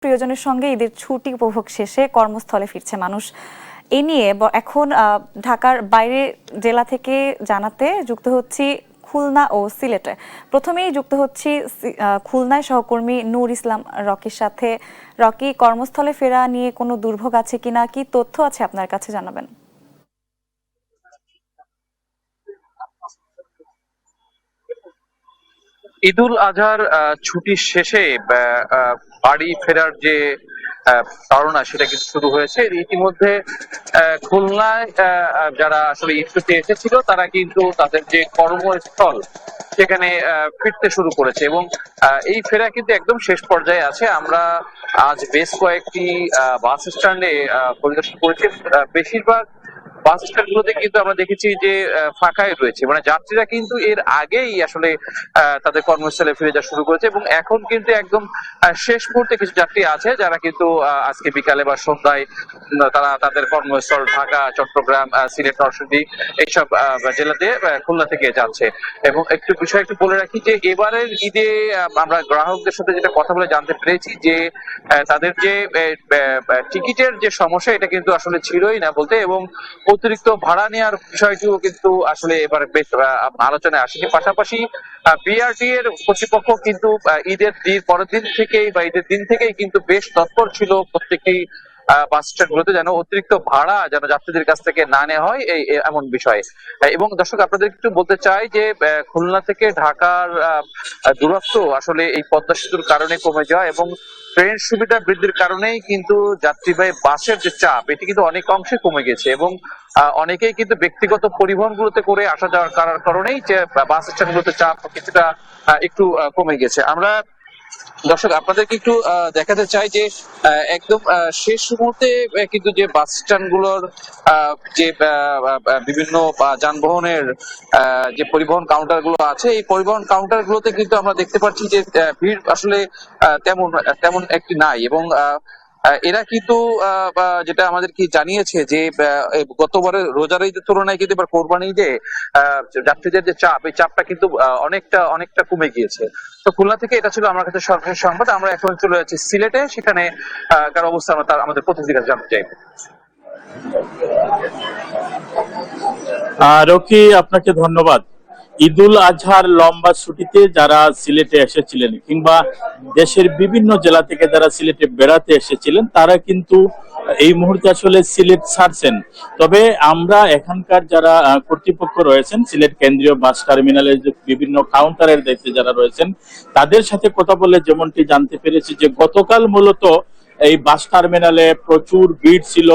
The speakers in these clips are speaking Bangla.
প্রিয়জনের সঙ্গে ঈদের ছুটি উপভোগ শেষে কর্মস্থলে ফিরছে মানুষ। এ নিয়ে এখন ঢাকার বাইরে জেলা থেকে জানাতে যুক্ত হচ্ছি খুলনা ও সিলেটে। প্রথমেই যুক্ত হচ্ছি খুলনায় সহকর্মী নূর ইসলাম রকির সাথে। রকি, কর্মস্থলে ফেরা নিয়ে কোনো দুর্ভোগ আছে কিনা, কি তথ্য আছে আপনার কাছে জানাবেন? ঈদুল আজহার ছুটির শেষে বাড়ি ফেরার যে ধারণা সেটা কিন্তু শুরু হয়েছে ইতিমধ্যে। খুলনায় যারা আসলে ঈদ ছুটি এসেছিল তারা কিন্তু তাদের যে কর্মস্থল সেখানে ফিরতে শুরু করেছে এবং এই ফেরা কিন্তু একদম শেষ পর্যায়ে আছে। আমরা আজ বেশ কয়েকটি বাস স্ট্যান্ডে পরিদর্শন করেছি। বেশিরভাগ বাস স্ট্যান্ড গুলোতে কিন্তু আমরা দেখেছি যে ফাঁকাই রয়েছে, মানে যাত্রীরা কিন্তু এর আগেই আসলে তাদের কর্মস্থলে ফিরে যাওয়া শুরু করেছে এবং এখন কিন্তু একদম শেষ মুহূর্তে কিছু যাত্রী আছে যারা কিন্তু আজকে বিকালে বা সন্ধ্যায় তারা তাদের কর্মস্থল ঢাকা, চট্টগ্রাম, সিলেট, নরসিংদী এইসব জেলাতে খুলনা থেকে যাচ্ছে। এবং একটু বিষয় একটু বলে রাখি যে এবারের ঈদে আমরা গ্রাহকদের সাথে যেটা কথা বলে জানতে পেরেছি যে তাদের যে টিকিটের যে সমস্যা এটা কিন্তু আসলে ছিলই না বলতে, এবং অতিরিক্ত ভাড়া নেওয়ার বিষয়টিও কিন্তু আসলে এবার বেশ আলোচনায় আসেনি। পাশাপাশি বিআরটি এর কর্তৃপক্ষ কিন্তু ঈদের পরের দিন থেকেই বা ঈদের দিন থেকেই কিন্তু বেশ তৎপর ছিল প্রত্যেকটি বাস স্ট্যান্ড গুলোতে যেন অতিরিক্ত ভাড়া যেন যাত্রীদের কাছ থেকে না নেওয়া হয় এমন বিষয়। এবং দর্শক আপনাদের একটু বলতে চাই যে খুলনা থেকে ঢাকার দূরত্ব আসলে এই পদ্মা সেতুর কারণে কমে যাওয়া এবং ট্রেন সুবিধা বৃদ্ধির কারণেই কিন্তু যাত্রীবাহী বাসের যে চাপ এটি কিন্তু অনেক অংশে কমে গেছে এবং অনেকেই কিন্তু ব্যক্তিগত পরিবহন গুলোতে করে আসা যাওয়ার কারণেই যে বাস স্ট্যান্ড গুলোতে চাপ কিছুটা একটু কমে গেছে। আমরা দর্শক আপনাদেরকে একটু দেখাতে চাই যে একদম শেষ মুহূর্তে কিন্তু যে বাস স্ট্যান্ড গুলোর যে বিভিন্ন যানবাহনের যে পরিবহন কাউন্টার গুলো আছে এই পরিবহন কাউন্টার গুলোতে কিন্তু আমরা দেখতে পাচ্ছি যে ভিড় আসলে তেমন তেমন একটি নাই এবং এরা কিন্তু যেটা আমাদের কি জানিয়েছে যে গতবারের রোজার ঈদের তুলনায় কিন্তু এবার কোরবানি ঈদে যাত্রীদের যে চাপ এই চাপটা কিন্তু অনেকটা কমে গিয়েছে। তো খুলনা থেকে এটা ছিল আমার কাছে সরকারি সংবাদ। আমরা এখন চলে যাচ্ছি সিলেটে, সেখানে কার অবস্থা আমরা তার আমাদের প্রতিনিধির কাছে জানতে চাই। রকি, আপনাকে ধন্যবাদ। ঈদুল আজহার লম্বা ছুটিতে যারা সিলেটে এসেছিলেন কিংবা দেশের বিভিন্ন জেলা থেকে যারা সিলেটে বেড়াতে এসেছিলেন তারা কিন্তু এই মুহূর্তে আসলে সিলেট ছাড়ছেন। তবে আমরা এখানকার যারা কর্তৃপক্ষ রয়েছেন, সিলেট কেন্দ্রীয় বাস টার্মিনালের যে বিভিন্ন কাউন্টারের দায়িত্বে যারা রয়েছেন তাদের সাথে কথা বলে যেমনটি জানতে পেরেছি যে গতকাল মূলত এই বাস টার্মিনালে প্রচুর ভিড় ছিল।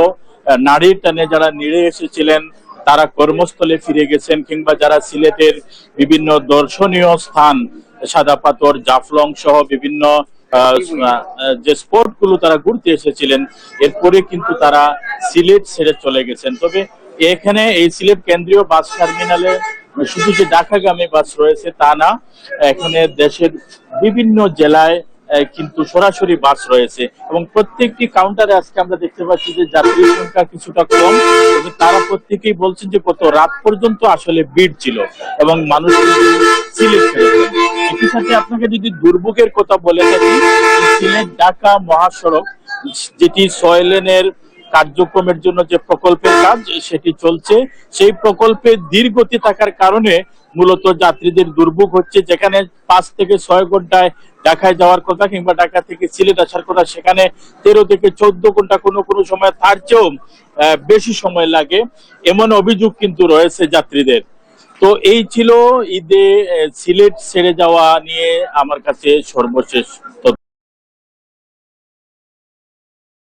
নারীর টানে যারা নিড়ে এসেছিলেন তারা কর্মস্থলে ফিরে গেছেন, কিংবা যারা সিলেটের বিভিন্ন দর্শনীয় স্থান সাদা পাথর, জাফলং সহ বিভিন্ন যে স্পট গুলো তারা ঘুরতে এসেছিলেন এরপরে কিন্তু তারা সিলেট ছেড়ে চলে গেছেন। তবে এখানে এই সিলেট কেন্দ্রীয় বাস টার্মিনালে শুধু যে ঢাকাগামী বাস রয়েছে তা না, এখানে দেশের বিভিন্ন জেলায় কিন্তু সরাসরি বাস রয়েছে এবং প্রত্যেকটি কাউন্টারে আজকে আমরা দেখতে পাচ্ছি যে যাত্রীর সংখ্যা কিছুটা কম, তবে তারা প্রত্যেকেই বলছেন যে কত রাত পর্যন্ত আসলে ভিড় ছিল এবং মানুষ সিলেট ফিরেছেন। একই সাথে আপনাকে যদি দুর্ভোগের কথা বলে থাকি, সিলেট ঢাকা মহাসড়ক যেটি 6 লেনের কার্যক্রমের জন্য যে প্রকল্পের কাজ সেটি চলছে, সেই প্রকল্পে ধীর গতি থাকার কারণে মূলত যাত্রীদের দুর্ভোগ হচ্ছে। যেখানে 5 থেকে 6 ঘন্টায় ঢাকায় যাওয়ার কথা কিংবা ঢাকা থেকে সিলেট আসার কথা সেখানে 13 থেকে 14 ঘন্টা কোনো কোনো সময় তার চেয়েও বেশি সময় লাগে, এমন অভিযোগ কিন্তু রয়েছে যাত্রীদের। তো এই ছিল ঈদে সিলেট ছেড়ে যাওয়া নিয়ে আমার কাছে সর্বশেষ তথ্য।